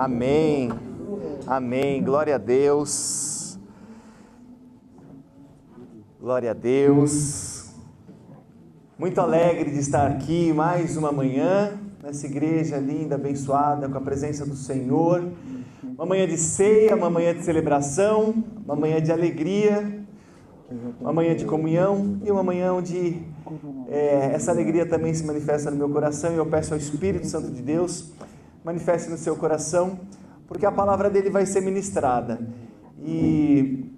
Amém. Amém. Glória a Deus. Glória a Deus. Muito alegre de estar aqui mais uma manhã, nessa igreja linda, abençoada, com a presença do Senhor. Uma manhã de ceia, uma manhã de celebração, uma manhã de alegria, uma manhã de comunhão e uma manhã onde essa alegria também se manifesta no meu coração, e eu peço ao Espírito Santo de Deus, manifeste no seu coração, porque a palavra dele vai ser ministrada. E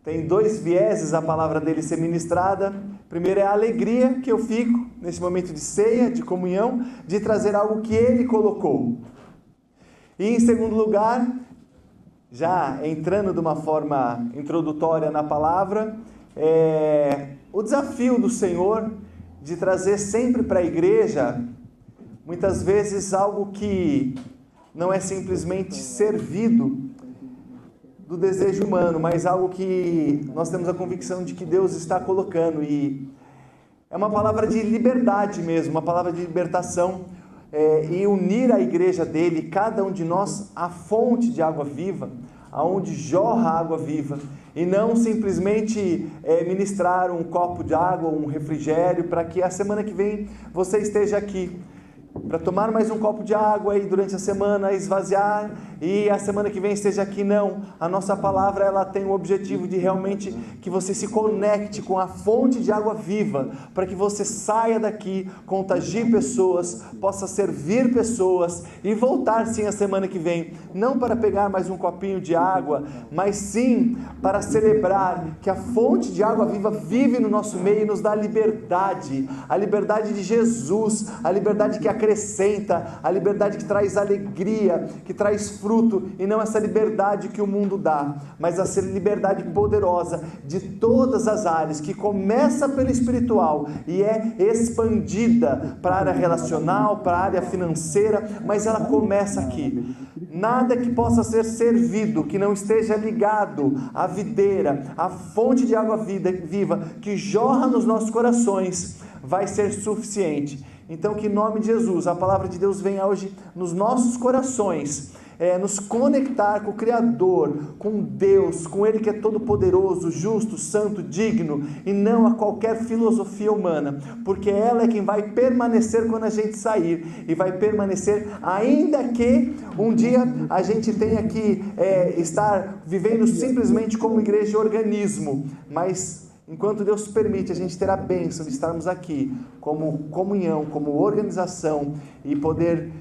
tem dois vieses a palavra dele ser ministrada. Primeiro é a alegria que eu fico nesse momento de ceia, de comunhão, de trazer algo que ele colocou. E em segundo lugar, já entrando de uma forma introdutória na palavra, o desafio do Senhor de trazer sempre para a igreja, muitas vezes algo que não é simplesmente servido do desejo humano, mas algo que nós temos a convicção de que Deus está colocando, e é uma palavra de liberdade mesmo, uma palavra de libertação, e unir a igreja dele, cada um de nós, à fonte de água viva, aonde jorra água viva, e não simplesmente ministrar um copo de água, um refrigério, para que a semana que vem você esteja aqui, para tomar mais um copo de água e durante a semana esvaziar, e a semana que vem esteja aqui. Não, a nossa palavra, ela tem o objetivo de realmente que você se conecte com a fonte de água viva, para que você saia daqui, contagie pessoas, possa servir pessoas e voltar sim a semana que vem, não para pegar mais um copinho de água, mas sim para celebrar que a fonte de água viva vive no nosso meio e nos dá liberdade, a liberdade de Jesus, a liberdade que acrescenta, a liberdade que traz alegria, que traz fruto, e não essa liberdade que o mundo dá, mas essa liberdade poderosa de todas as áreas, que começa pela espiritual e é expandida para a área relacional, para a área financeira, mas ela começa aqui. Nada que possa ser servido, que não esteja ligado à videira, à fonte de água viva, que jorra nos nossos corações, vai ser suficiente. Então, que em nome de Jesus, a palavra de Deus venha hoje nos nossos corações, nos conectar com o Criador, com Deus, com Ele que é todo poderoso, justo, santo, digno, e não a qualquer filosofia humana, porque ela é quem vai permanecer quando a gente sair, e vai permanecer ainda que um dia a gente tenha que estar vivendo simplesmente como igreja organismo, mas enquanto Deus permite, a gente ter a bênção de estarmos aqui como comunhão, como organização, e poder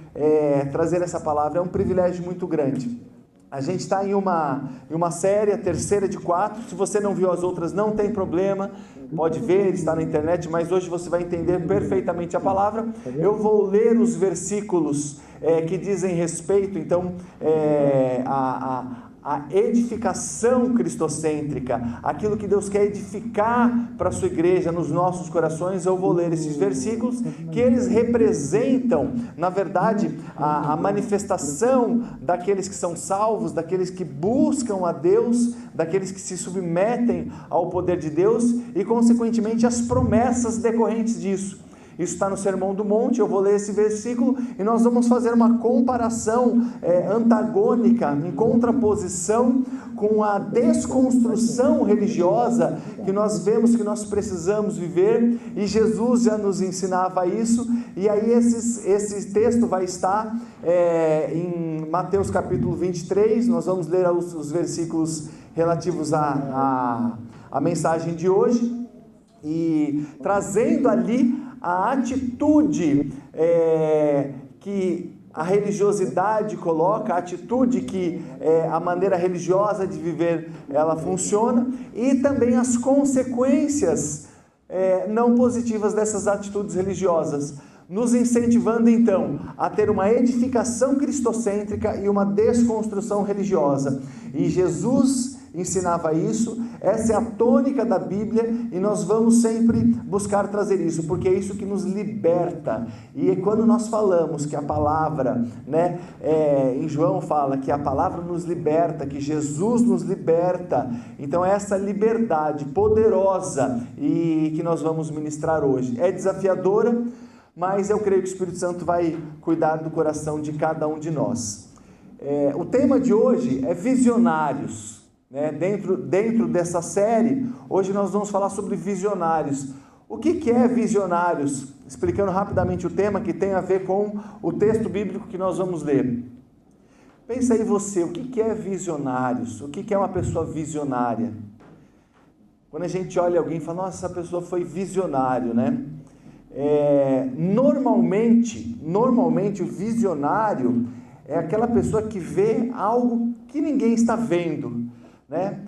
trazer essa palavra é um privilégio muito grande. A gente está em uma série, a terceira de 4, se você não viu as outras não tem problema, pode ver, está na internet, mas hoje você vai entender perfeitamente a palavra. Eu vou ler os versículos que dizem respeito, então, a edificação cristocêntrica, aquilo que Deus quer edificar para a sua igreja, nos nossos corações. Eu vou ler esses versículos, que eles representam, na verdade, a manifestação daqueles que são salvos, daqueles que buscam a Deus, daqueles que se submetem ao poder de Deus, e consequentemente as promessas decorrentes disso. Isso está no Sermão do Monte. Eu vou ler esse versículo e nós vamos fazer uma comparação antagônica, em contraposição com a desconstrução religiosa que nós vemos que nós precisamos viver, e Jesus já nos ensinava isso. E aí esse texto vai estar em Mateus capítulo 23, nós vamos ler os versículos relativos à mensagem de hoje, e trazendo ali a atitude que a religiosidade coloca, a atitude que a maneira religiosa de viver ela funciona, e também as consequências não positivas dessas atitudes religiosas, nos incentivando então a ter uma edificação cristocêntrica e uma desconstrução religiosa. E Jesus ensinava isso, essa é a tônica da Bíblia, e nós vamos sempre buscar trazer isso, porque é isso que nos liberta. E quando nós falamos que a palavra, em João fala que a palavra nos liberta, que Jesus nos liberta, então é essa liberdade poderosa e que nós vamos ministrar hoje. É desafiadora, mas eu creio que o Espírito Santo vai cuidar do coração de cada um de nós. O tema de hoje é visionários, né? Dentro dessa série, hoje nós vamos falar sobre visionários. O que é visionários? Explicando rapidamente o tema, que tem a ver com o texto bíblico que nós vamos ler. Pensa aí você, o que é visionários? O que é uma pessoa visionária? Quando a gente olha alguém e fala, nossa, essa pessoa foi visionário, né? Normalmente o visionário é aquela pessoa que vê algo que ninguém está vendo, né?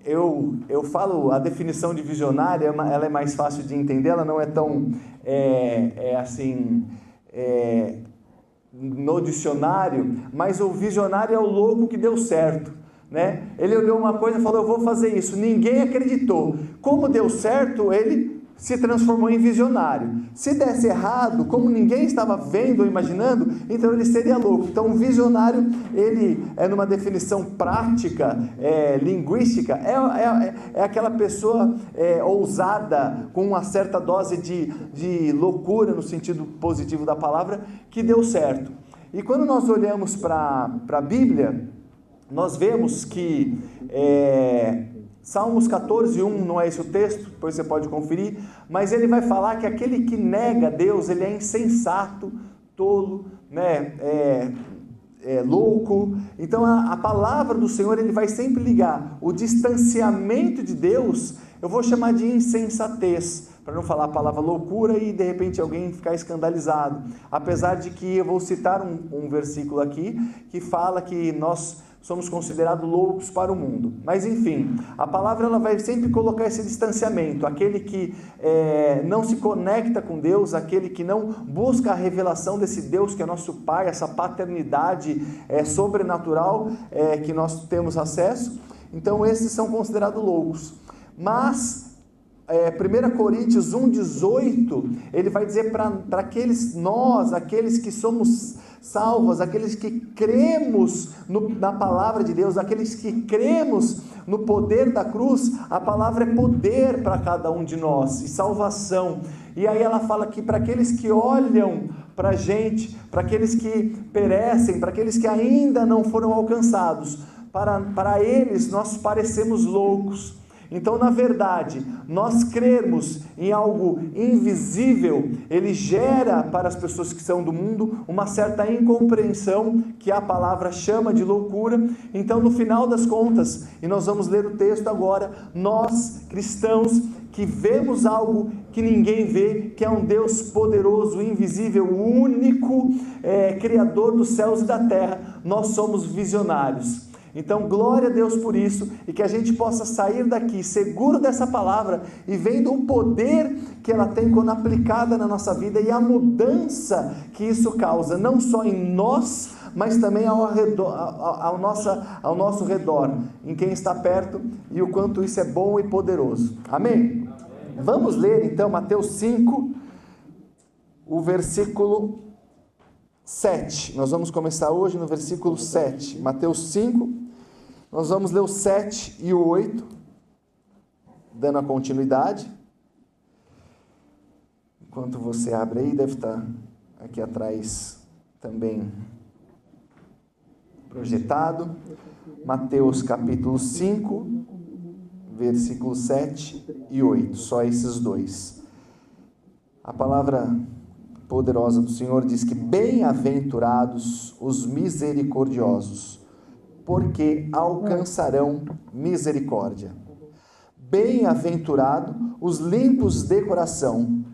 Eu falo, a definição de visionário, ela é mais fácil de entender, ela não é tão, no dicionário, mas o visionário é o louco que deu certo, né? Ele olhou uma coisa e falou, eu vou fazer isso, ninguém acreditou, como deu certo, ele se transformou em visionário. Se desse errado, como ninguém estava vendo ou imaginando, então ele seria louco. Então o visionário, ele é numa definição prática, linguística, é aquela pessoa ousada, com uma certa dose de loucura, no sentido positivo da palavra, que deu certo. E quando nós olhamos para a Bíblia, nós vemos que Salmos 14:1, não é esse o texto, depois você pode conferir, mas ele vai falar que aquele que nega Deus, ele é insensato, tolo, né? Louco. Então a palavra do Senhor, ele vai sempre ligar o distanciamento de Deus, eu vou chamar de insensatez, para não falar a palavra loucura e de repente alguém ficar escandalizado, apesar de que eu vou citar um versículo aqui, que fala que nós somos considerados loucos para o mundo. Mas enfim, a palavra ela vai sempre colocar esse distanciamento, aquele que não se conecta com Deus, aquele que não busca a revelação desse Deus que é nosso Pai, essa paternidade sobrenatural que nós temos acesso. Então esses são considerados loucos. Mas 1 Coríntios 1,18, ele vai dizer para aqueles que somos salvos, aqueles que cremos na palavra de Deus, aqueles que cremos no poder da cruz, a palavra é poder para cada um de nós, e salvação. E aí ela fala que para aqueles que olham para a gente, para aqueles que perecem, para aqueles que ainda não foram alcançados, para eles nós parecemos loucos. Então, na verdade, nós crermos em algo invisível, ele gera para as pessoas que são do mundo uma certa incompreensão, que a palavra chama de loucura. Então, no final das contas, e nós vamos ler o texto agora, nós cristãos que vemos algo que ninguém vê, que é um Deus poderoso, invisível, único, criador dos céus e da terra, nós somos visionários. Então, glória a Deus por isso, e que a gente possa sair daqui seguro dessa palavra e vendo o poder que ela tem quando aplicada na nossa vida e a mudança que isso causa, não só em nós, mas também ao nosso redor, em quem está perto, e o quanto isso é bom e poderoso. Amém? Vamos ler então Mateus 5, o versículo 7. Nós vamos começar hoje no versículo 7. Mateus 5, nós vamos ler o 7 e o 8, dando a continuidade. Enquanto você abre aí, deve estar aqui atrás também projetado. Mateus capítulo 5, versículos 7 e 8, só esses dois. A palavra poderosa do Senhor diz que bem-aventurados os misericordiosos, porque alcançarão misericórdia. Bem-aventurado os limpos de coração,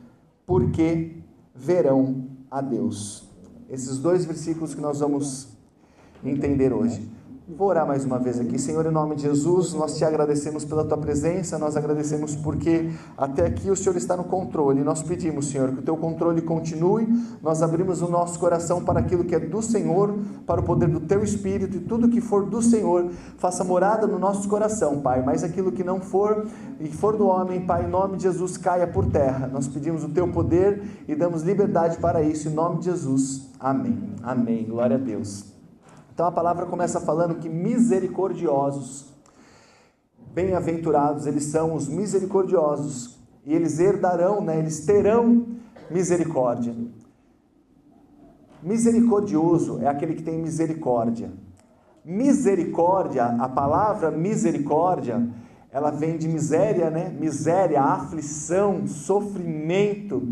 porque verão a Deus. Esses dois versículos que nós vamos entender hoje. Vou orar mais uma vez aqui. Senhor, em nome de Jesus, nós te agradecemos pela tua presença, nós agradecemos porque até aqui o Senhor está no controle. Nós pedimos, Senhor, que o teu controle continue. Nós abrimos o nosso coração para aquilo que é do Senhor, para o poder do teu Espírito, e tudo que for do Senhor, faça morada no nosso coração, Pai. Mas aquilo que não for, e for do homem, Pai, em nome de Jesus, caia por terra. Nós pedimos o teu poder e damos liberdade para isso, em nome de Jesus. Amém. Amém. Glória a Deus. Então a palavra começa falando que misericordiosos, bem-aventurados, eles são os misericordiosos, e eles herdarão, eles terão misericórdia. Misericordioso é aquele que tem misericórdia. Misericórdia, a palavra misericórdia, ela vem de miséria, né? Miséria, aflição, sofrimento,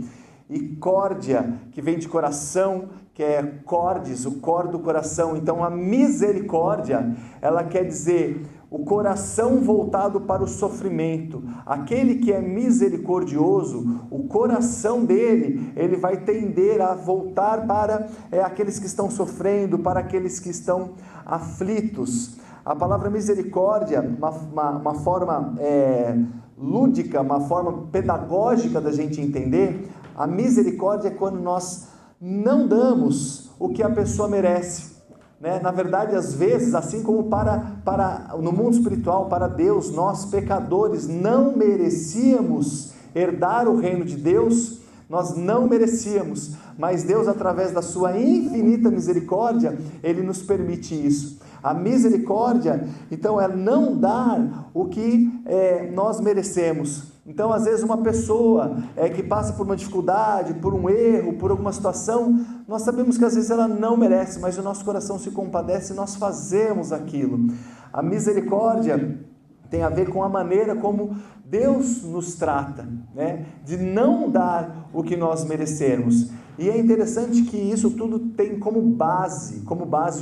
e córdia, que vem de coração, que é cordes, o cor do coração. Então a misericórdia, ela quer dizer o coração voltado para o sofrimento. Aquele que é misericordioso, o coração dele, ele vai tender a voltar para aqueles que estão sofrendo, para aqueles que estão aflitos. A palavra misericórdia, uma forma lúdica, uma forma pedagógica da gente entender, a misericórdia é quando nós não damos o que a pessoa merece. Na verdade, às vezes, assim como no mundo espiritual, para Deus, nós pecadores não merecíamos herdar o reino de Deus, nós não merecíamos, mas Deus, através da sua infinita misericórdia, Ele nos permite isso. A misericórdia, então, é não dar o que nós merecemos. Então, às vezes, uma pessoa que passa por uma dificuldade, por um erro, por alguma situação, nós sabemos que às vezes ela não merece, mas o nosso coração se compadece e nós fazemos aquilo. A misericórdia tem a ver com a maneira como Deus nos trata, de não dar o que nós merecemos. E é interessante que isso tudo tem como base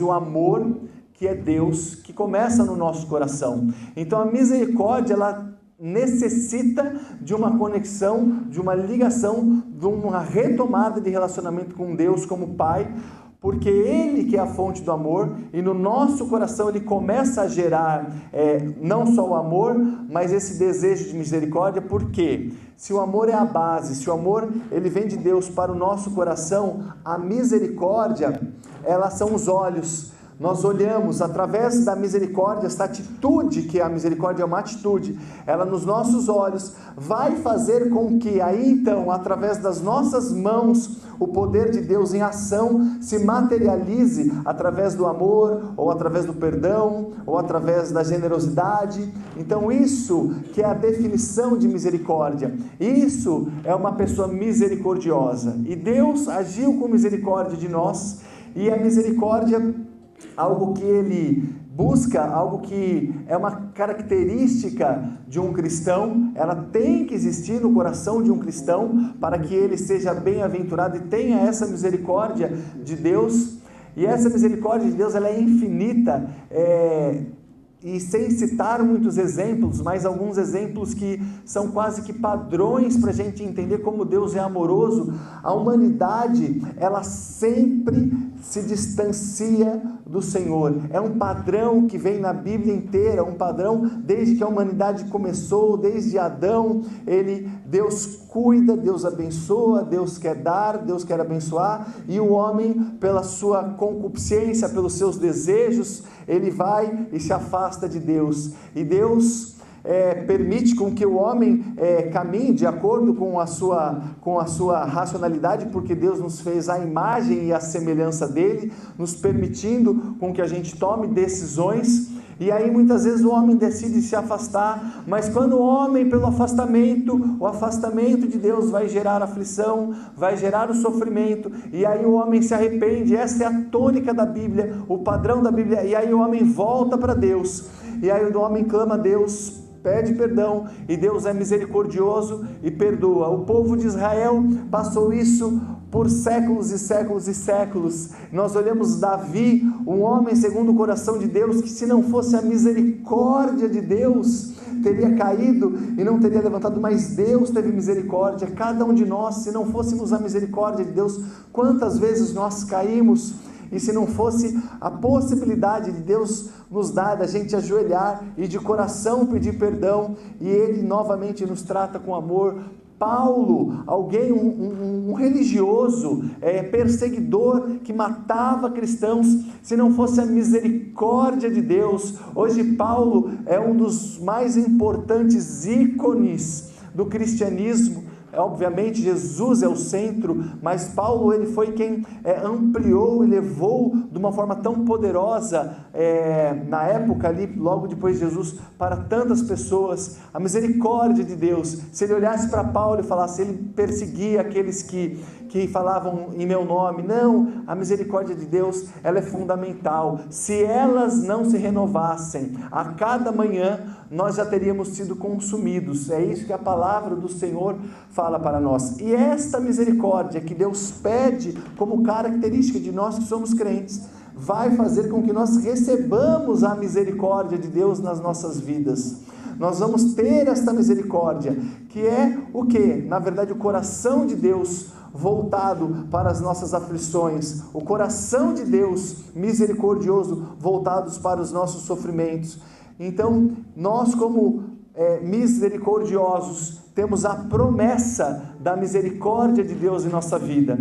o amor, que é Deus, que começa no nosso coração. Então a misericórdia, ela necessita de uma conexão, de uma ligação, de uma retomada de relacionamento com Deus como Pai, porque Ele que é a fonte do amor, e no nosso coração Ele começa a gerar não só o amor, mas esse desejo de misericórdia. Porque se o amor é a base, se o amor ele vem de Deus para o nosso coração, a misericórdia, elas são os olhos. Nós olhamos através da misericórdia, essa atitude, que a misericórdia é uma atitude, ela nos nossos olhos vai fazer com que aí então, através das nossas mãos, o poder de Deus em ação se materialize através do amor, ou através do perdão, ou através da generosidade. Então isso que é a definição de misericórdia, isso é uma pessoa misericordiosa, e Deus agiu com misericórdia de nós, e a misericórdia, algo que Ele busca, algo que é uma característica de um cristão, ela tem que existir no coração de um cristão, para que ele seja bem-aventurado e tenha essa misericórdia de Deus. E essa misericórdia de Deus, ela é infinita, e sem citar muitos exemplos, mas alguns exemplos que são quase que padrões para a gente entender como Deus é amoroso. A humanidade, ela sempre se distancia do Senhor. É um padrão que vem na Bíblia inteira, um padrão desde que a humanidade começou, desde Adão. Deus cuida, Deus abençoa, Deus quer dar, Deus quer abençoar, e o homem, pela sua concupiscência, pelos seus desejos, ele vai e se afasta de Deus, e Deus permite com que o homem caminhe de acordo com a sua racionalidade, porque Deus nos fez a imagem e a semelhança dele, nos permitindo com que a gente tome decisões. E aí muitas vezes o homem decide se afastar, mas quando o homem, pelo afastamento, o afastamento de Deus vai gerar aflição, vai gerar o sofrimento, e aí o homem se arrepende. Essa é a tônica da Bíblia, o padrão da Bíblia, e aí o homem volta para Deus, e aí o homem clama a Deus, pede perdão, e Deus é misericordioso e perdoa. O povo de Israel passou isso por séculos e séculos e séculos. Nós olhamos Davi, um homem segundo o coração de Deus, que se não fosse a misericórdia de Deus, teria caído e não teria levantado, mas Deus teve misericórdia. Cada um de nós, se não fôssemos a misericórdia de Deus, quantas vezes nós caímos? E se não fosse a possibilidade de Deus nos dar, da gente ajoelhar e de coração pedir perdão, e Ele novamente nos trata com amor. Paulo, alguém, um religioso, perseguidor, que matava cristãos, se não fosse a misericórdia de Deus. Hoje Paulo é um dos mais importantes ícones do cristianismo, obviamente Jesus é o centro, mas Paulo ele foi quem ampliou e levou de uma forma tão poderosa, na época ali, logo depois de Jesus, para tantas pessoas, a misericórdia de Deus. Se ele olhasse para Paulo e falasse, ele perseguia aqueles que falavam em meu nome, não, a misericórdia de Deus, ela é fundamental. Se elas não se renovassem a cada manhã, nós já teríamos sido consumidos. É isso que a palavra do Senhor fala para nós. E esta misericórdia que Deus pede como característica de nós que somos crentes, vai fazer com que nós recebamos a misericórdia de Deus nas nossas vidas. Nós vamos ter esta misericórdia, que é o quê? Na verdade, o coração de Deus voltado para as nossas aflições, o coração de Deus misericordioso voltados para os nossos sofrimentos. Então, nós como misericordiosos, temos a promessa da misericórdia de Deus em nossa vida,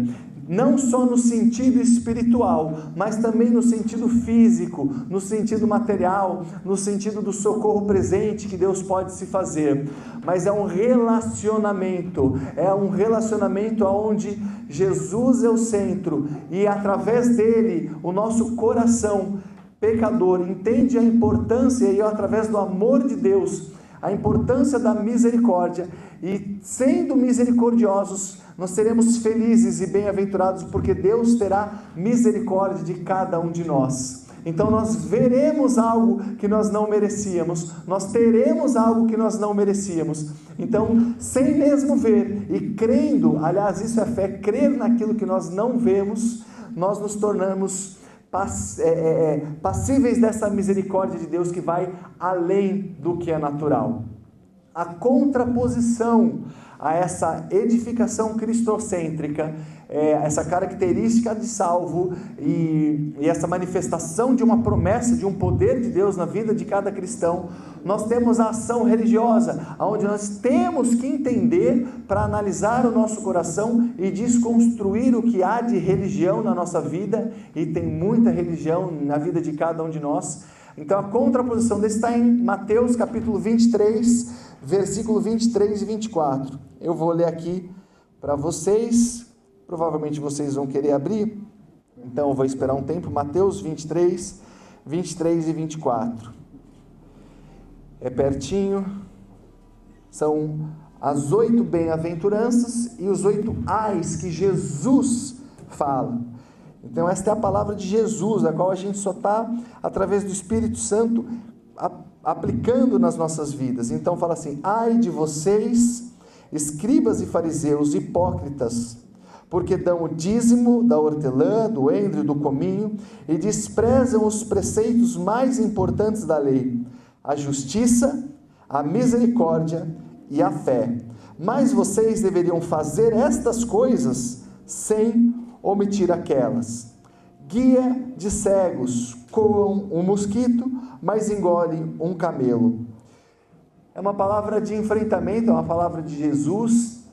não só no sentido espiritual, mas também no sentido físico, no sentido material, no sentido do socorro presente que Deus pode se fazer. Mas é um relacionamento onde Jesus é o centro, e através dele, o nosso coração pecador entende a importância, e através do amor de Deus, a importância da misericórdia, e sendo misericordiosos, nós seremos felizes e bem-aventurados, porque Deus terá misericórdia de cada um de nós. Então nós veremos algo que nós não merecíamos, nós teremos algo que nós não merecíamos. Então, sem mesmo ver e crendo, aliás, isso é fé, crer naquilo que nós não vemos, nós nos tornamos passíveis dessa misericórdia de Deus que vai além do que é natural. A contraposição a essa edificação cristocêntrica, essa característica de salvo e essa manifestação de uma promessa, de um poder de Deus na vida de cada cristão, nós temos a ação religiosa, onde nós temos que entender para analisar o nosso coração e desconstruir o que há de religião na nossa vida, e tem muita religião na vida de cada um de nós. Então a contraposição desse está em Mateus capítulo 23, versículo 23 e 24. Eu vou ler aqui para vocês, provavelmente vocês vão querer abrir, então eu vou esperar um tempo. Mateus 23, 23 e 24. É pertinho, são as 8 bem-aventuranças e os 8 ais que Jesus fala. Então esta é a palavra de Jesus, a qual a gente só está, através do Espírito Santo, aplicando nas nossas vidas. Então fala assim: ai de vocês, escribas e fariseus hipócritas, porque dão o dízimo da hortelã, do endro e do cominho, e desprezam os preceitos mais importantes da lei, a justiça, a misericórdia e a fé. Mas vocês deveriam fazer estas coisas sem omitir aquelas. Guia de cegos coam um mosquito, mas engole um camelo. É uma palavra de enfrentamento, é uma palavra de Jesus,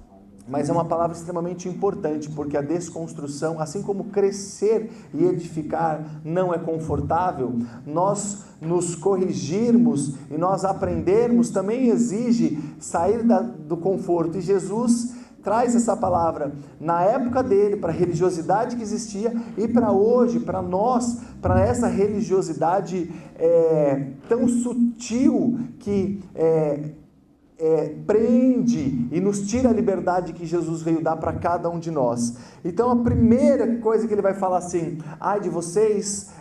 mas é uma palavra extremamente importante, porque a desconstrução, assim como crescer e edificar não é confortável, nós nos corrigirmos e nós aprendermos também exige sair do conforto, e Jesus traz essa palavra na época dele, para a religiosidade que existia, e para hoje, para nós, para essa religiosidade tão sutil que prende e nos tira a liberdade que Jesus veio dar para cada um de nós. Então a primeira coisa que ele vai falar assim: ai de vocês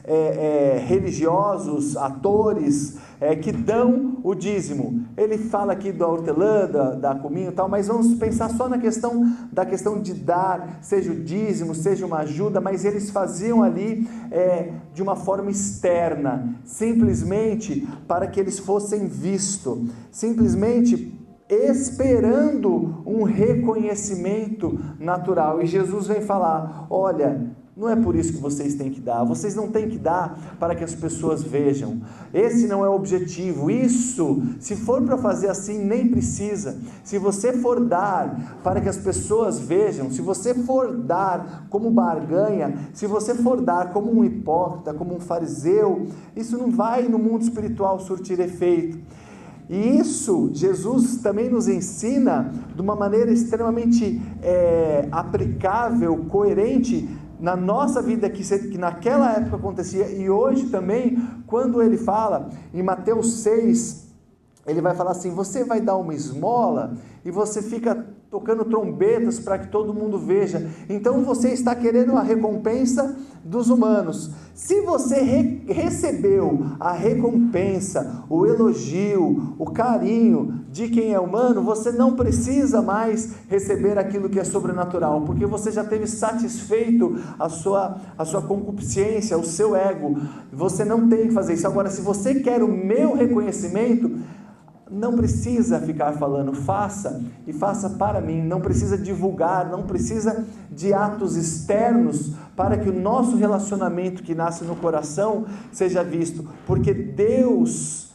religiosos, atores, que dão o dízimo. Ele fala aqui da hortelã, da cominho e tal, mas vamos pensar só na questão de dar, seja o dízimo, seja uma ajuda, mas eles faziam ali de uma forma externa, simplesmente para que eles fossem vistos, simplesmente esperando um reconhecimento natural. E Jesus vem falar: olha, não é por isso que vocês têm que dar, vocês não têm que dar para que as pessoas vejam, esse não é o objetivo. Isso, se for para fazer assim, nem precisa. Se você for dar para que as pessoas vejam, se você for dar como barganha, se você for dar como um hipócrita, como um fariseu, isso não vai no mundo espiritual surtir efeito. E isso Jesus também nos ensina de uma maneira extremamente aplicável, coerente na nossa vida, que naquela época acontecia, e hoje também, quando ele fala em Mateus 6, ele vai falar assim: você vai dar uma esmola e você fica tocando trombetas para que todo mundo veja, então você está querendo a recompensa dos humanos. Se você recebeu a recompensa, o elogio, o carinho de quem é humano, você não precisa mais receber aquilo que é sobrenatural, porque você já teve satisfeito a sua concupiscência, o seu ego. Você não tem que fazer isso. Agora, se você quer o meu reconhecimento, não precisa ficar falando, faça, e faça para mim. Não precisa divulgar, não precisa de atos externos para que o nosso relacionamento que nasce no coração seja visto, porque Deus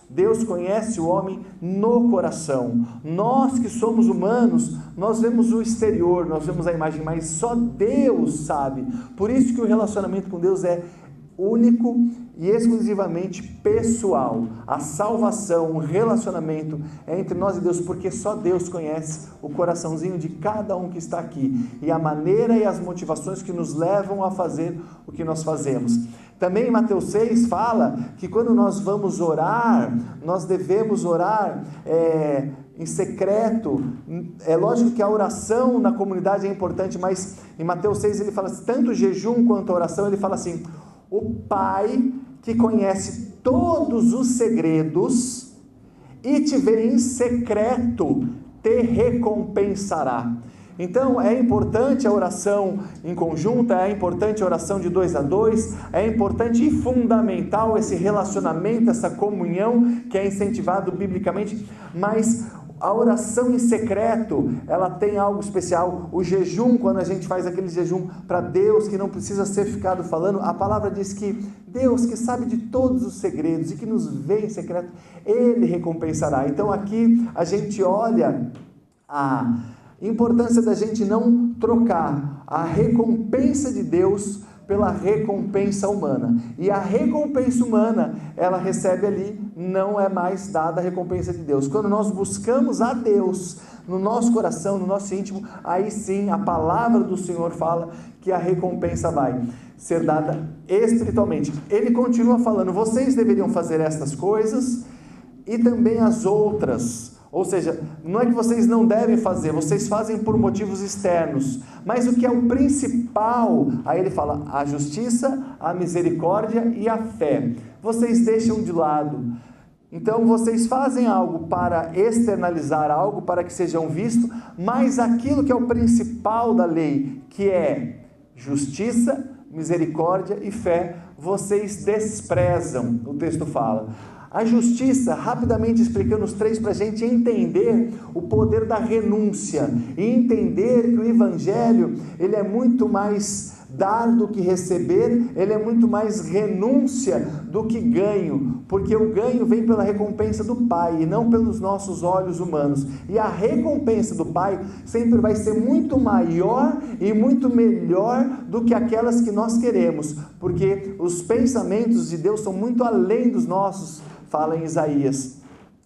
conhece o homem no coração. Nós que somos humanos, nós vemos o exterior, nós vemos a imagem, mas só Deus sabe. Por isso que o relacionamento com Deus é único e exclusivamente pessoal. A salvação, o relacionamento é entre nós e Deus, porque só Deus conhece o coraçãozinho de cada um que está aqui, e a maneira e as motivações que nos levam a fazer o que nós fazemos. Também em Mateus 6 fala que quando nós vamos orar, nós devemos orar em secreto. É lógico que a oração na comunidade é importante, mas em Mateus 6 ele fala, tanto o jejum quanto a oração, ele fala assim: o Pai que conhece todos os segredos e te vê em secreto, te recompensará. Então é importante a oração em conjunto, é importante a oração de 2 a 2, é importante e fundamental esse relacionamento, essa comunhão que é incentivado biblicamente, mas a oração em secreto, ela tem algo especial. O jejum, quando a gente faz aquele jejum para Deus, que não precisa ser ficado falando, a palavra diz que Deus, que sabe de todos os segredos e que nos vê em secreto, Ele recompensará. Então aqui a gente olha a importância da gente não trocar a recompensa de Deus pela recompensa humana. E a recompensa humana, ela recebe ali, não é mais dada a recompensa de Deus. Quando nós buscamos a Deus no nosso coração, no nosso íntimo, aí sim a palavra do Senhor fala que a recompensa vai ser dada espiritualmente. Ele continua falando: vocês deveriam fazer estas coisas e também as outras. Ou seja, não é que vocês não devem fazer, vocês fazem por motivos externos, mas o que é o principal, aí ele fala, a justiça, a misericórdia e a fé, vocês deixam de lado. Então vocês fazem algo para externalizar algo, para que sejam vistos, mas aquilo que é o principal da lei, que é justiça, misericórdia e fé, vocês desprezam, o texto fala. A justiça, rapidamente explicando os três para a gente entender o poder da renúncia e entender que o Evangelho, ele é muito mais dar do que receber, ele é muito mais renúncia do que ganho, porque o ganho vem pela recompensa do Pai e não pelos nossos olhos humanos, e a recompensa do Pai sempre vai ser muito maior e muito melhor do que aquelas que nós queremos, porque os pensamentos de Deus são muito além dos nossos, fala em Isaías.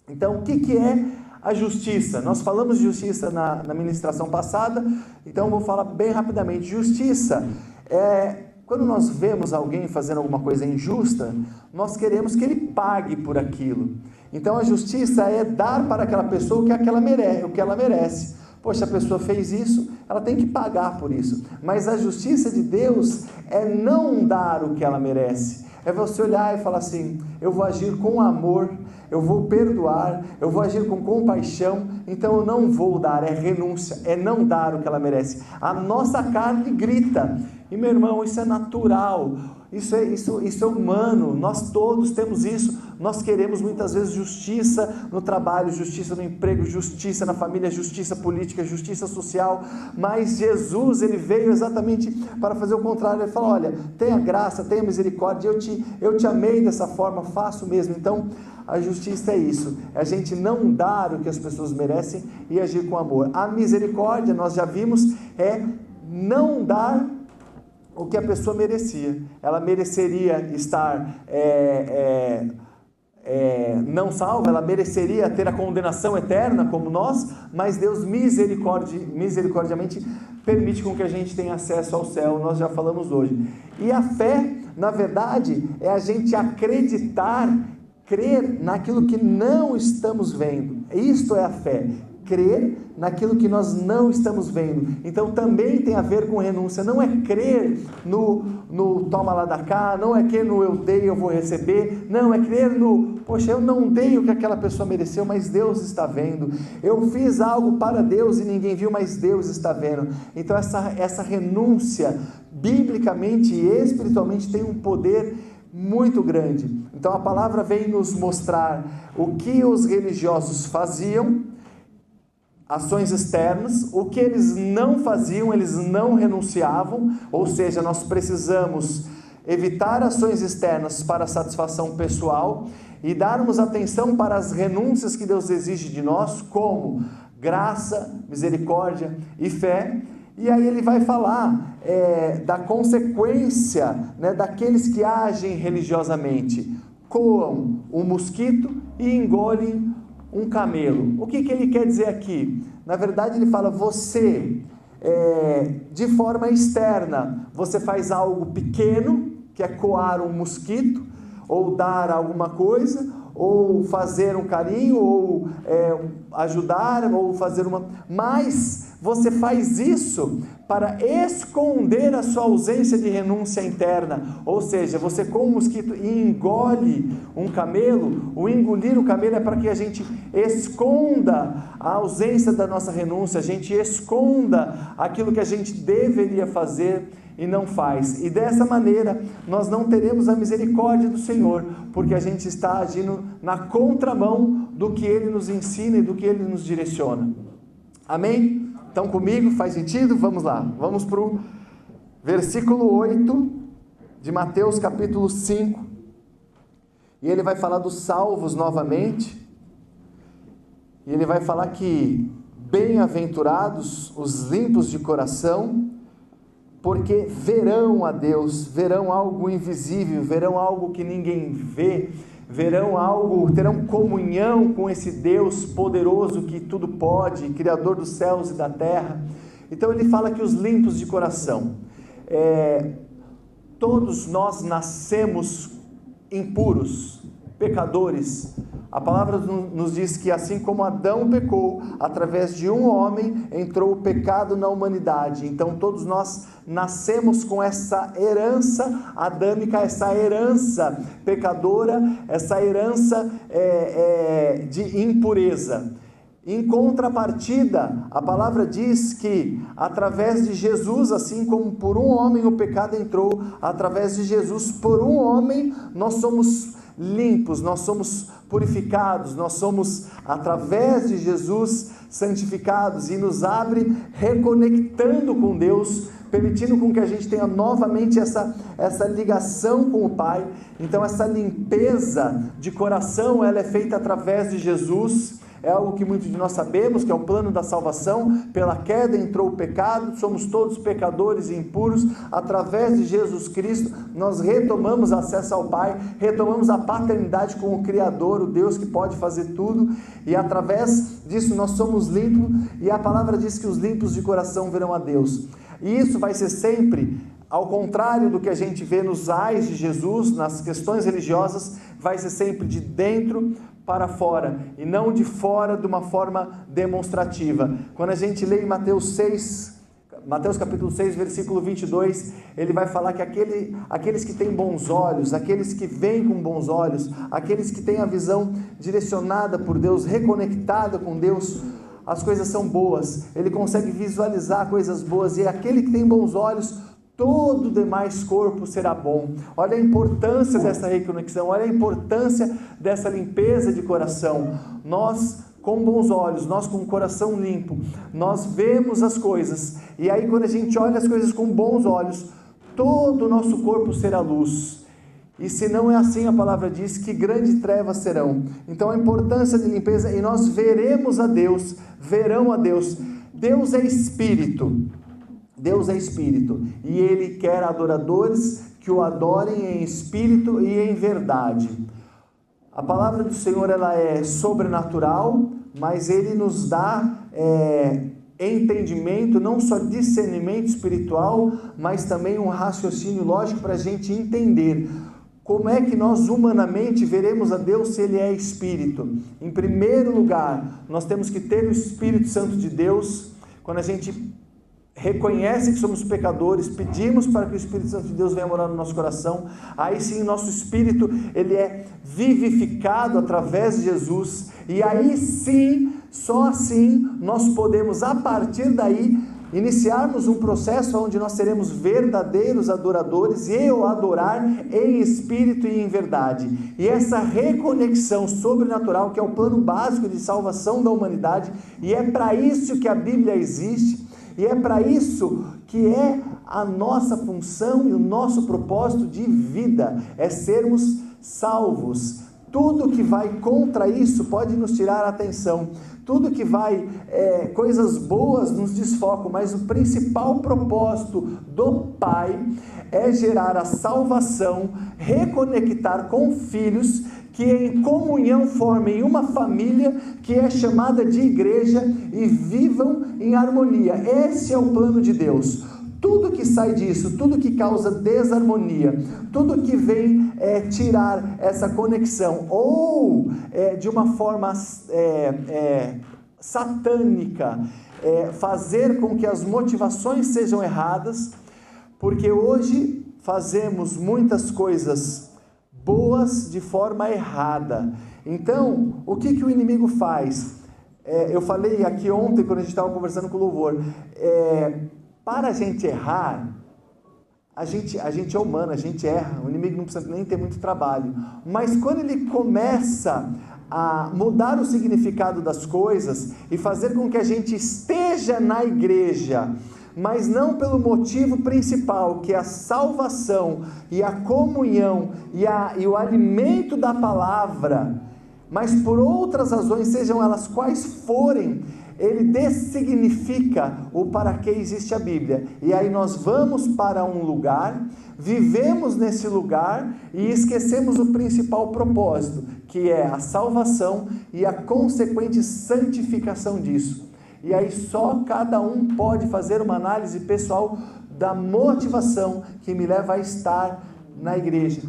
Então, o que é a justiça? Nós falamos de justiça na ministração passada, então eu vou falar bem rapidamente. Justiça é quando nós vemos alguém fazendo alguma coisa injusta, nós queremos que ele pague por aquilo. Então a justiça é dar para aquela pessoa o que ela merece. Poxa, a pessoa fez isso, ela tem que pagar por isso. Mas a justiça de Deus é não dar o que ela merece. É você olhar e falar assim: eu vou agir com amor, eu vou perdoar, eu vou agir com compaixão, então eu não vou dar, é renúncia, é não dar o que ela merece. A nossa carne grita, e meu irmão, isso é natural, isso é humano, nós todos temos isso. Nós queremos muitas vezes justiça no trabalho, justiça no emprego, justiça na família, justiça política, justiça social, mas Jesus, ele veio exatamente para fazer o contrário. Ele falou: olha, tenha graça, tenha misericórdia, eu te amei dessa forma, faço mesmo. Então a justiça é isso, é a gente não dar o que as pessoas merecem e agir com amor. A misericórdia, nós já vimos, é não dar o que a pessoa merecia. Ela mereceria estar não salva, ela mereceria ter a condenação eterna como nós, mas Deus misericordiamente permite com que a gente tenha acesso ao céu, nós já falamos hoje. E a fé, na verdade, é a gente acreditar, crer naquilo que não estamos vendo. Isto é a fé, crer naquilo que nós não estamos vendo. Então também tem a ver com renúncia, não é crer no toma lá da cá, não é crer no eu dei, eu vou receber, não, é crer no, poxa, eu não dei o que aquela pessoa mereceu, mas Deus está vendo, eu fiz algo para Deus e ninguém viu, mas Deus está vendo. Então essa renúncia, biblicamente e espiritualmente, tem um poder muito grande. Então a palavra vem nos mostrar o que os religiosos faziam, ações externas, o que eles não faziam, eles não renunciavam, ou seja, nós precisamos evitar ações externas para satisfação pessoal e darmos atenção para as renúncias que Deus exige de nós, como graça, misericórdia e fé. E aí ele vai falar da consequência, né, daqueles que agem religiosamente, coam um mosquito e engolem um camelo. O que ele quer dizer aqui? Na verdade ele fala, você, de forma externa, você faz algo pequeno, que é coar um mosquito, ou dar alguma coisa, ou fazer um carinho, ou ajudar, ou fazer mas você faz isso para esconder a sua ausência de renúncia interna, ou seja, você com um mosquito engole um camelo, o engolir o camelo é para que a gente esconda a ausência da nossa renúncia, a gente esconda aquilo que a gente deveria fazer e não faz, e dessa maneira nós não teremos a misericórdia do Senhor, porque a gente está agindo na contramão do que Ele nos ensina e do que Ele nos direciona. Amém? Estão comigo? Faz sentido? Vamos lá, vamos para o versículo 8 de Mateus capítulo 5, e ele vai falar dos salvos novamente, e ele vai falar que bem-aventurados os limpos de coração, porque verão a Deus, verão algo invisível, verão algo que ninguém vê, terão comunhão com esse Deus poderoso que tudo pode, Criador dos céus e da terra. Então ele fala que os limpos de coração, todos nós nascemos impuros, pecadores. A palavra nos diz que assim como Adão pecou, através de um homem entrou o pecado na humanidade. Então todos nós nascemos com essa herança adâmica, essa herança pecadora, essa herança de impureza. Em contrapartida, a palavra diz que através de Jesus, assim como por um homem o pecado entrou, através de Jesus, por um homem, nós somos limpos, nós somos purificados, nós somos, através de Jesus, santificados, e nos abre reconectando com Deus, permitindo com que a gente tenha novamente essa ligação com o Pai. Então essa limpeza de coração, ela é feita através de Jesus. É algo que muitos de nós sabemos, que é o plano da salvação. Pela queda entrou o pecado, somos todos pecadores e impuros. Através de Jesus Cristo, nós retomamos acesso ao Pai, retomamos a paternidade com o Criador, o Deus que pode fazer tudo, e através disso nós somos limpos, e a palavra diz que os limpos de coração verão a Deus. E isso vai ser sempre, ao contrário do que a gente vê nos ais de Jesus, nas questões religiosas, vai ser sempre de dentro para fora, e não de fora de uma forma demonstrativa. Quando a gente lê em Mateus capítulo 6, versículo 22, ele vai falar que aqueles que têm bons olhos, aqueles que veem com bons olhos, aqueles que têm a visão direcionada por Deus, reconectada com Deus, as coisas são boas, ele consegue visualizar coisas boas, e aquele que tem bons olhos, todo o demais corpo será bom. Olha a importância dessa reconexão, olha a importância dessa limpeza de coração. Nós com bons olhos, nós com o coração limpo, nós vemos as coisas, e aí quando a gente olha as coisas com bons olhos, todo o nosso corpo será luz. E se não é assim, a palavra diz que grandes trevas serão. Então a importância de limpeza, e nós veremos a Deus, verão a Deus. Deus é Espírito, Deus é Espírito, e Ele quer adoradores que o adorem em espírito e em verdade. A palavra do Senhor, ela é sobrenatural, mas Ele nos dá entendimento, não só discernimento espiritual, mas também um raciocínio lógico para a gente entender como é que nós humanamente veremos a Deus se Ele é Espírito. Em primeiro lugar, nós temos que ter o Espírito Santo de Deus. Quando a gente reconhece que somos pecadores, pedimos para que o Espírito Santo de Deus venha morar no nosso coração, aí sim nosso espírito, ele é vivificado através de Jesus, e aí sim, só assim, nós podemos a partir daí, iniciarmos um processo onde nós seremos verdadeiros adoradores e o adorar em espírito e em verdade. E essa reconexão sobrenatural, que é o plano básico de salvação da humanidade, e é para isso que a Bíblia existe, e é para isso que é a nossa função e o nosso propósito de vida, é sermos salvos. Tudo que vai contra isso pode nos tirar a atenção, tudo que vai, coisas boas nos desfocam, mas o principal propósito do Pai é gerar a salvação, reconectar com filhos que em comunhão formem uma família que é chamada de igreja e vivam em harmonia. Esse é o plano de Deus. Tudo que sai disso, tudo que causa desarmonia, tudo que vem tirar essa conexão, ou de uma forma satânica, fazer com que as motivações sejam erradas, porque hoje fazemos muitas coisas boas de forma errada. Então, o que o inimigo faz? Eu falei aqui ontem, quando a gente estava conversando com o louvor, para a gente errar, a gente é humano, a gente erra, o inimigo não precisa nem ter muito trabalho, mas quando ele começa a mudar o significado das coisas e fazer com que a gente esteja na igreja, mas não pelo motivo principal, que é a salvação e a comunhão e o alimento da palavra, mas por outras razões, sejam elas quais forem, ele dessignifica o para que existe a Bíblia, e aí nós vamos para um lugar, vivemos nesse lugar e esquecemos o principal propósito, que é a salvação e a consequente santificação disso. E aí só cada um pode fazer uma análise pessoal da motivação que me leva a estar na igreja.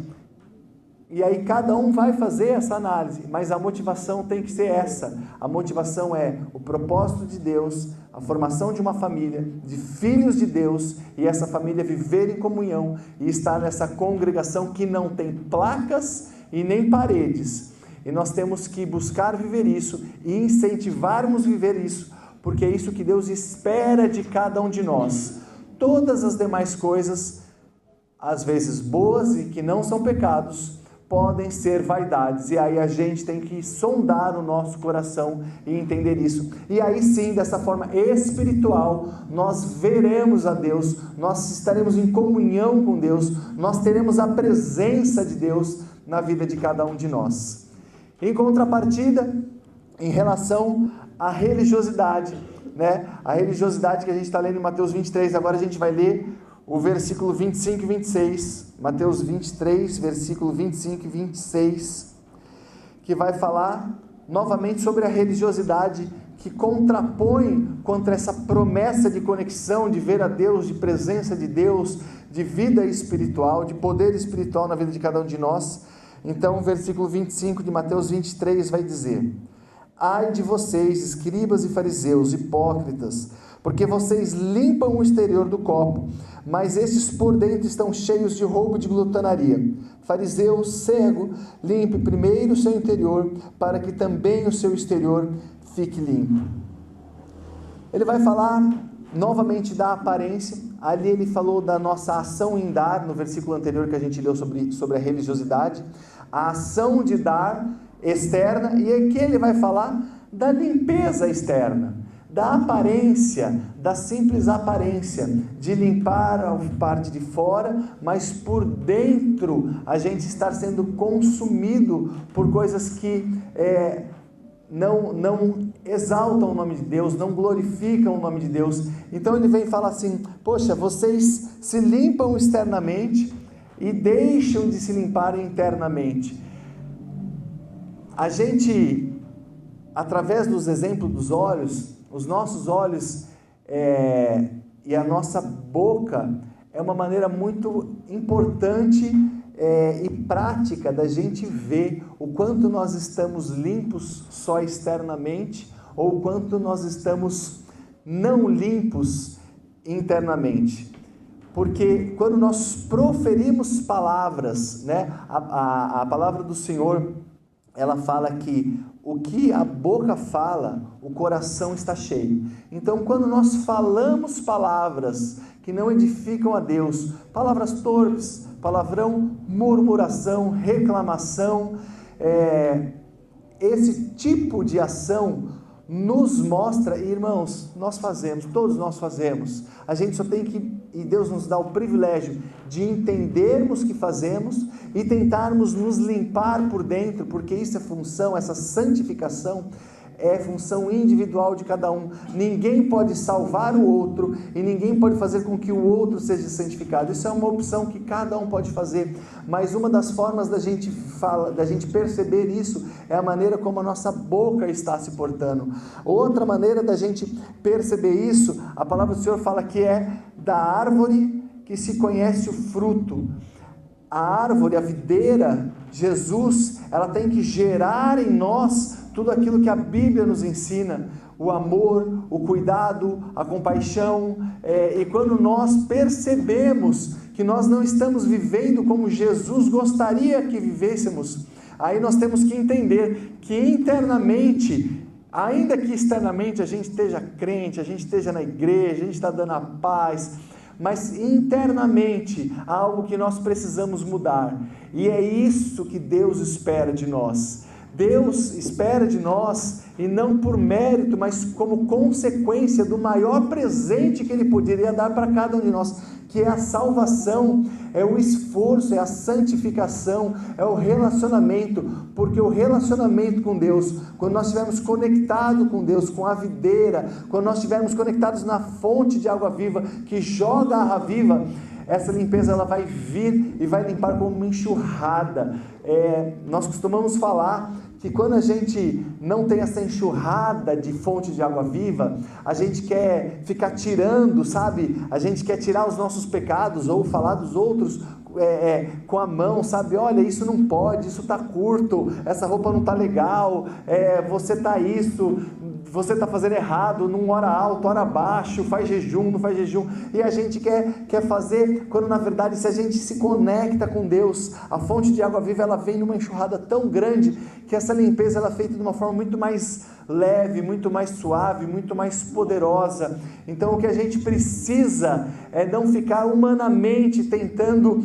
E aí cada um vai fazer essa análise, mas a motivação tem que ser essa. A motivação é o propósito de Deus, a formação de uma família, de filhos de Deus, e essa família viver em comunhão e estar nessa congregação que não tem placas e nem paredes. E nós temos que buscar viver isso e incentivarmos viver isso, porque é isso que Deus espera de cada um de nós. Todas as demais coisas, às vezes boas e que não são pecados, podem ser vaidades, e aí a gente tem que sondar o nosso coração e entender isso, e aí sim, dessa forma espiritual, nós veremos a Deus, nós estaremos em comunhão com Deus, nós teremos a presença de Deus na vida de cada um de nós. Em contrapartida, em relação à religiosidade, a religiosidade que a gente está lendo em Mateus 23, agora a gente vai ler o versículo 25 e 26, Mateus 23, versículo 25 e 26, que vai falar novamente sobre a religiosidade que contrapõe contra essa promessa de conexão, de ver a Deus, de presença de Deus, de vida espiritual, de poder espiritual na vida de cada um de nós. Então o versículo 25 de Mateus 23 vai dizer: ai de vocês, escribas e fariseus, hipócritas, porque vocês limpam o exterior do copo, mas estes por dentro estão cheios de roubo e de glutonaria. Fariseu cego, limpe primeiro o seu interior, para que também o seu exterior fique limpo. Ele vai falar novamente da aparência. Ali ele falou da nossa ação em dar, no versículo anterior que a gente leu sobre a religiosidade, a ação de dar externa, e aqui ele vai falar da limpeza externa, da aparência, da simples aparência, de limpar a parte de fora, mas por dentro a gente estar sendo consumido por coisas que não exaltam o nome de Deus, não glorificam o nome de Deus. Então ele vem e fala assim: poxa, vocês se limpam externamente e deixam de se limpar internamente. a gente, através dos exemplos dos olhos, os nossos olhos e a nossa boca é uma maneira muito importante e prática da gente ver o quanto nós estamos limpos só externamente ou o quanto nós estamos não limpos internamente. Porque quando nós proferimos palavras, né, a palavra do Senhor, ela fala que o que a boca fala, o coração está cheio. Então, quando nós falamos palavras que não edificam a Deus, palavras torpes, palavrão, murmuração, reclamação, esse tipo de ação nos mostra, irmãos, nós fazemos, todos nós fazemos, a gente só tem que, e Deus nos dá o privilégio de entendermos que fazemos e tentarmos nos limpar por dentro, porque isso é função, essa santificação é função individual de cada um. Ninguém pode salvar o outro e ninguém pode fazer com que o outro seja santificado. Isso é uma opção que cada um pode fazer, mas uma das formas da gente perceber isso é a maneira como a nossa boca está se portando. Outra maneira da gente perceber isso, a palavra do Senhor fala que é da árvore que se conhece o fruto. A árvore, a videira, Jesus, ela tem que gerar em nós tudo aquilo que a Bíblia nos ensina, o amor, o cuidado, a compaixão, e quando nós percebemos que nós não estamos vivendo como Jesus gostaria que vivêssemos, aí nós temos que entender que internamente, ainda que externamente a gente esteja crente, a gente esteja na igreja, a gente está dando a paz, mas internamente há algo que nós precisamos mudar, e é isso que Deus espera de nós. Deus espera de nós, e não por mérito, mas como consequência do maior presente que Ele poderia dar para cada um de nós, que é a salvação, é o esforço, é a santificação, é o relacionamento, porque o relacionamento com Deus, quando nós estivermos conectados com Deus, com a videira, quando nós estivermos conectados na fonte de água viva, que joga a água viva, essa limpeza ela vai vir e vai limpar como uma enxurrada. Nós costumamos falar que quando a gente não tem essa enxurrada de fonte de água viva, a gente quer ficar tirando, sabe? A gente quer tirar os nossos pecados ou falar dos outros com a mão, sabe? Olha, isso não pode, isso está curto, essa roupa não está legal, você está isso, você está fazendo errado, não ora alto, ora baixo, faz jejum, não faz jejum, e a gente quer fazer, quando na verdade se a gente se conecta com Deus, a fonte de água viva ela vem numa enxurrada tão grande, que essa limpeza ela é feita de uma forma muito mais leve, muito mais suave, muito mais poderosa. Então o que a gente precisa é não ficar humanamente tentando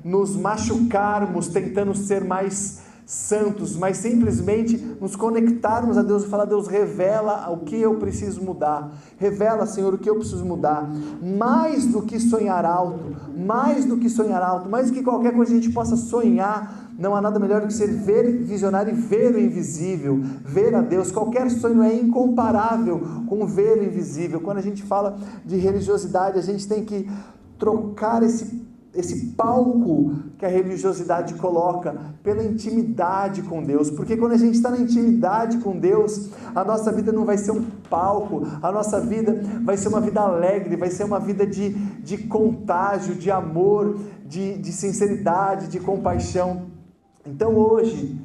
nos machucarmos, tentando ser mais santos, mas simplesmente nos conectarmos a Deus e falar: Deus, revela o que eu preciso mudar, revela, Senhor, o que eu preciso mudar, mais do que sonhar alto, mais do que qualquer coisa a gente possa sonhar. Não há nada melhor do que ser visionário e ver o invisível, ver a Deus. Qualquer sonho é incomparável com ver o invisível. Quando a gente fala de religiosidade, a gente tem que trocar esse palco que a religiosidade coloca pela intimidade com Deus, porque quando a gente está na intimidade com Deus, a nossa vida não vai ser um palco, a nossa vida vai ser uma vida alegre, vai ser uma vida de contágio, de amor, de sinceridade, de compaixão. Então hoje,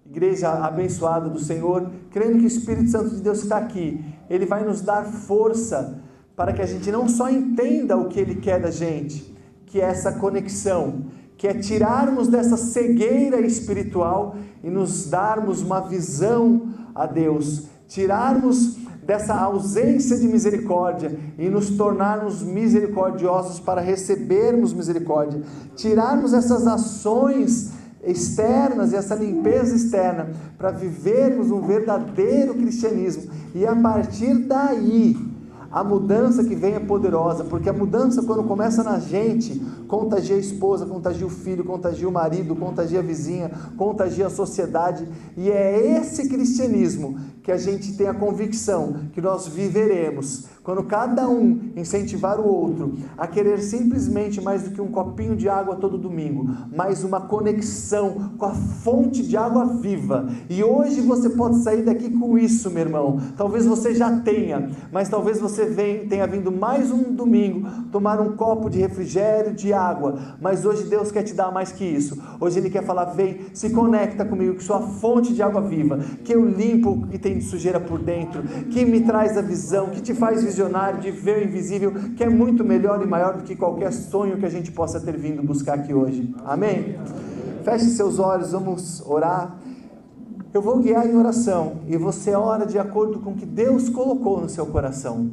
igreja abençoada do Senhor, crendo que o Espírito Santo de Deus está aqui, Ele vai nos dar força para que a gente não só entenda o que Ele quer da gente, que é essa conexão, que é tirarmos dessa cegueira espiritual e nos darmos uma visão a Deus, tirarmos dessa ausência de misericórdia e nos tornarmos misericordiosos para recebermos misericórdia, tirarmos essas ações externas e essa limpeza externa para vivermos um verdadeiro cristianismo, e a partir daí a mudança que vem é poderosa, porque a mudança, quando começa na gente, contagia a esposa, contagia o filho, contagia o marido, contagia a vizinha, contagia a sociedade, e é esse cristianismo que a gente tem a convicção que nós viveremos quando cada um incentivar o outro a querer simplesmente mais do que um copinho de água todo domingo, mais uma conexão com a fonte de água viva. E hoje você pode sair daqui com isso, meu irmão. Talvez você já tenha, mas talvez você tenha vindo mais um domingo tomar um copo de refrigério, de água, mas hoje Deus quer te dar mais que isso. Hoje Ele quer falar: vem, se conecta comigo, que sou a fonte de água viva, que eu limpo o que tem de sujeira por dentro, que me traz a visão, que te faz visionário, de ver o invisível, que é muito melhor e maior do que qualquer sonho que a gente possa ter vindo buscar aqui hoje. Amém? Feche seus olhos, vamos orar. Eu vou guiar em oração e você ora de acordo com o que Deus colocou no seu coração.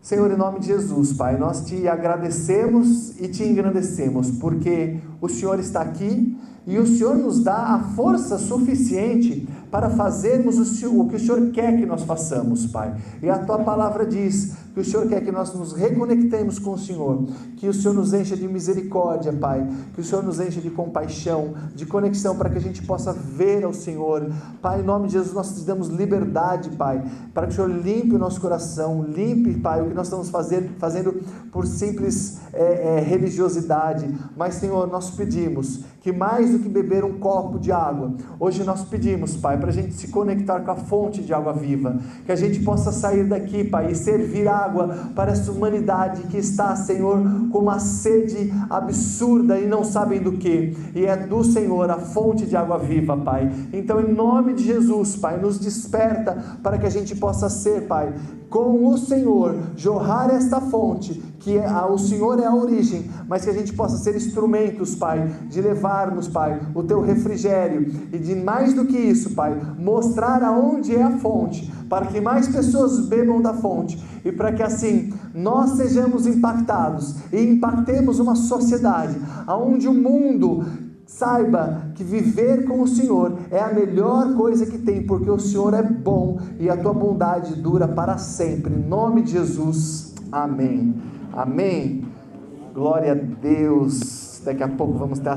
Senhor, em nome de Jesus, Pai, nós te agradecemos e te engrandecemos, porque o Senhor está aqui e o Senhor nos dá a força suficiente para fazermos o que o Senhor quer que nós façamos, Pai. E a Tua palavra diz que o Senhor quer que nós nos reconectemos com o Senhor, que o Senhor nos encha de misericórdia, Pai, que o Senhor nos encha de compaixão, de conexão, para que a gente possa ver ao Senhor. Pai, em nome de Jesus, nós te damos liberdade, Pai, para que o Senhor limpe o nosso coração, limpe, Pai, o que nós estamos fazendo por simples religiosidade. Mas, Senhor, nós pedimos que mais do que beber um copo de água, hoje nós pedimos, Pai, para a gente se conectar com a fonte de água viva, que a gente possa sair daqui, Pai, e servir água para essa humanidade que está, Senhor, com uma sede absurda e não sabem do que, e é do Senhor a fonte de água viva, Pai. Então, em nome de Jesus, Pai, nos desperta para que a gente possa ser, Pai, com o Senhor, jorrar esta fonte, que o Senhor é a origem, mas que a gente possa ser instrumentos, Pai, de levarmos, Pai, o Teu refrigério, e de mais do que isso, Pai, mostrar aonde é a fonte, para que mais pessoas bebam da fonte, e para que assim, nós sejamos impactados, e impactemos uma sociedade, onde o mundo saiba que viver com o Senhor é a melhor coisa que tem, porque o Senhor é bom e a Tua bondade dura para sempre. Em nome de Jesus, amém. Amém. Glória a Deus. Daqui a pouco vamos ter a